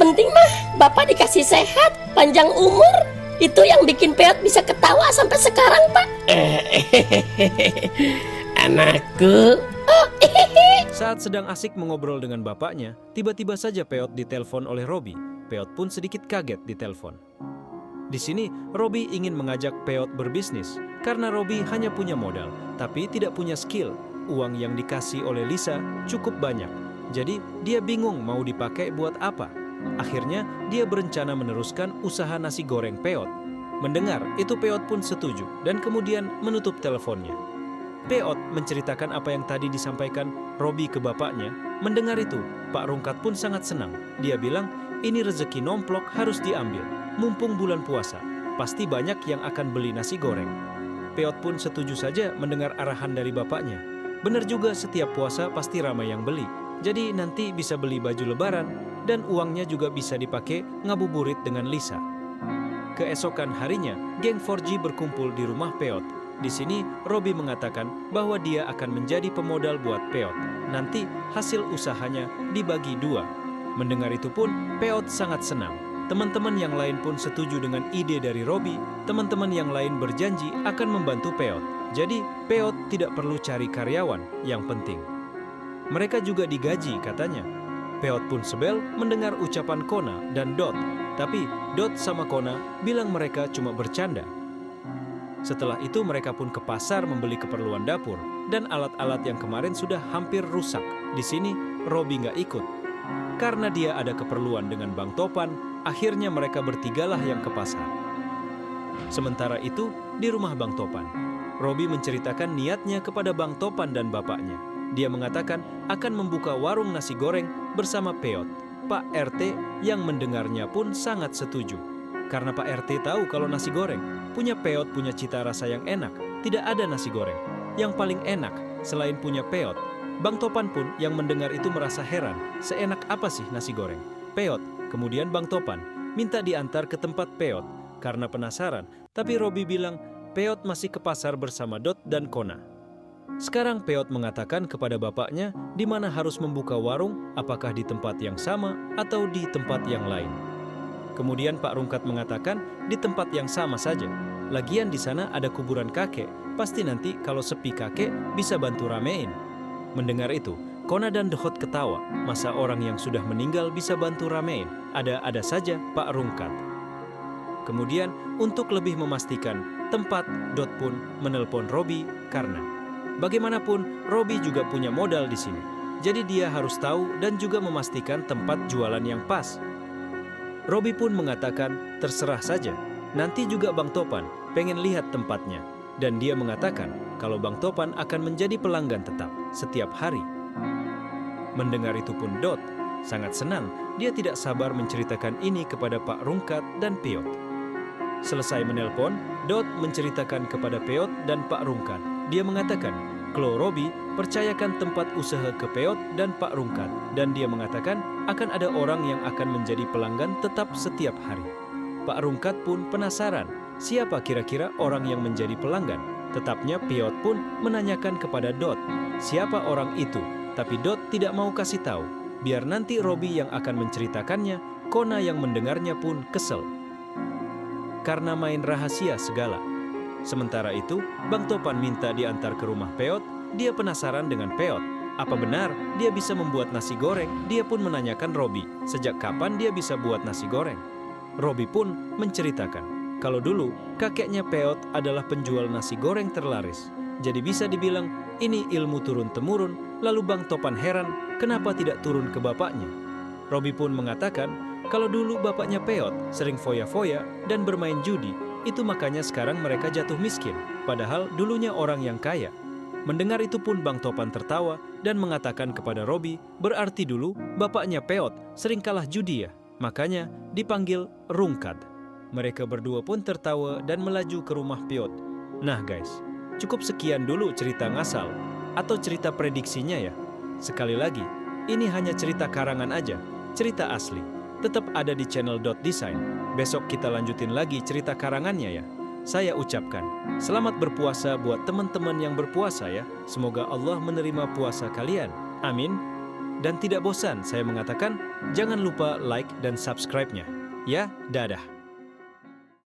penting mah Bapak dikasih sehat, panjang umur. Itu yang bikin Peot bisa ketawa sampai sekarang, Pak. Anakku. Saat sedang asik mengobrol dengan bapaknya, tiba-tiba saja Peot ditelepon oleh Robi. Peot pun sedikit kaget ditelepon. Di sini, Robi ingin mengajak Peot berbisnis karena Robi hanya punya modal, tapi tidak punya skill. Uang yang dikasih oleh Lisa cukup banyak, jadi dia bingung mau dipakai buat apa. Akhirnya, dia berencana meneruskan usaha nasi goreng Peot. Mendengar itu, Peot pun setuju dan kemudian menutup teleponnya. Peot menceritakan apa yang tadi disampaikan Robi ke bapaknya. Mendengar itu, Pak Rungkat pun sangat senang. Dia bilang, ini rezeki nomplok harus diambil. Mumpung bulan puasa, pasti banyak yang akan beli nasi goreng. Peot pun setuju saja mendengar arahan dari bapaknya. Benar juga, setiap puasa pasti ramai yang beli. Jadi nanti bisa beli baju lebaran dan uangnya juga bisa dipakai ngabuburit dengan Lisa. Keesokan harinya, geng 4G berkumpul di rumah Peot. Di sini, Robi mengatakan bahwa dia akan menjadi pemodal buat Peot. Nanti hasil usahanya dibagi 2. Mendengar itu pun, Peot sangat senang. Teman-teman yang lain pun setuju dengan ide dari Robi. Teman-teman yang lain berjanji akan membantu Peot. Jadi, Peot tidak perlu cari karyawan yang penting. Mereka juga digaji katanya. Peot pun sebel mendengar ucapan Kona dan Dot. Tapi Dot sama Kona bilang mereka cuma bercanda. Setelah itu mereka pun ke pasar membeli keperluan dapur. Dan alat-alat yang kemarin sudah hampir rusak. Di sini, Robi nggak ikut. Karena dia ada keperluan dengan Bang Topan, akhirnya mereka bertigalah yang ke pasar. Sementara itu, di rumah Bang Topan, Robi menceritakan niatnya kepada Bang Topan dan bapaknya. Dia mengatakan akan membuka warung nasi goreng bersama Peot. Pak RT yang mendengarnya pun sangat setuju. Karena Pak RT tahu kalau nasi goreng punya Peot punya cita rasa yang enak. Tidak ada nasi goreng yang paling enak selain punya Peot. Bang Topan pun yang mendengar itu merasa heran. Seenak apa sih nasi goreng? Peot, kemudian Bang Topan minta diantar ke tempat Peot karena penasaran. Tapi Robi bilang Peot masih ke pasar bersama Dot dan Kona. Sekarang Peot mengatakan kepada bapaknya di mana harus membuka warung, apakah di tempat yang sama atau di tempat yang lain. Kemudian Pak Rungkat mengatakan di tempat yang sama saja. Lagian di sana ada kuburan kakek, pasti nanti kalau sepi kakek bisa bantu ramein. Mendengar itu, Kona dan Dehot ketawa. Masa orang yang sudah meninggal bisa bantu ramein? Ada-ada saja Pak Rungkat. Kemudian untuk lebih memastikan tempat, Dot pun menelpon Robi karena bagaimanapun Robi juga punya modal di sini. Jadi dia harus tahu dan juga memastikan tempat jualan yang pas. Robi pun mengatakan terserah saja. Nanti juga Bang Topan pengen lihat tempatnya. Dan dia mengatakan kalau Bang Topan akan menjadi pelanggan tetap setiap hari. Mendengar itu pun Dot sangat senang. Dia tidak sabar menceritakan ini kepada Pak Rungkat dan Peot. Selesai menelpon, Dot menceritakan kepada Peot dan Pak Rungkat. Dia mengatakan, kalau Robi percayakan tempat usaha ke Peot dan Pak Rungkat. Dan dia mengatakan akan ada orang yang akan menjadi pelanggan tetap setiap hari. Pak Rungkat pun penasaran, siapa kira-kira orang yang menjadi pelanggan? Tetapnya Peot pun menanyakan kepada Dot, siapa orang itu? Tapi Dot tidak mau kasih tahu, biar nanti Robi yang akan menceritakannya. Kona yang mendengarnya pun kesel. Karena main rahasia segala. Sementara itu, Bang Topan minta diantar ke rumah Peot. Dia penasaran dengan Peot. Apa benar dia bisa membuat nasi goreng? Dia pun menanyakan Robi, sejak kapan dia bisa buat nasi goreng? Robi pun menceritakan, kalau dulu kakeknya Peot adalah penjual nasi goreng terlaris. Jadi bisa dibilang ini ilmu turun-temurun. Lalu Bang Topan heran kenapa tidak turun ke bapaknya. Robi pun mengatakan kalau dulu bapaknya Peot sering foya-foya dan bermain judi. Itu makanya sekarang mereka jatuh miskin. Padahal dulunya orang yang kaya. Mendengar itu pun Bang Topan tertawa dan mengatakan kepada Robi, berarti dulu bapaknya Peot sering kalah judi ya. Makanya dipanggil Rungkat. Mereka berdua pun tertawa dan melaju ke rumah Peot. Nah guys, cukup sekian dulu cerita ngasal atau cerita prediksinya ya. Sekali lagi, ini hanya cerita karangan aja, cerita asli. Tetap ada di channel .design. Besok kita lanjutin lagi cerita karangannya ya. Saya ucapkan, selamat berpuasa buat teman-teman yang berpuasa ya. Semoga Allah menerima puasa kalian. Amin. Dan tidak bosan saya mengatakan, jangan lupa like dan subscribe-nya. Ya, dadah.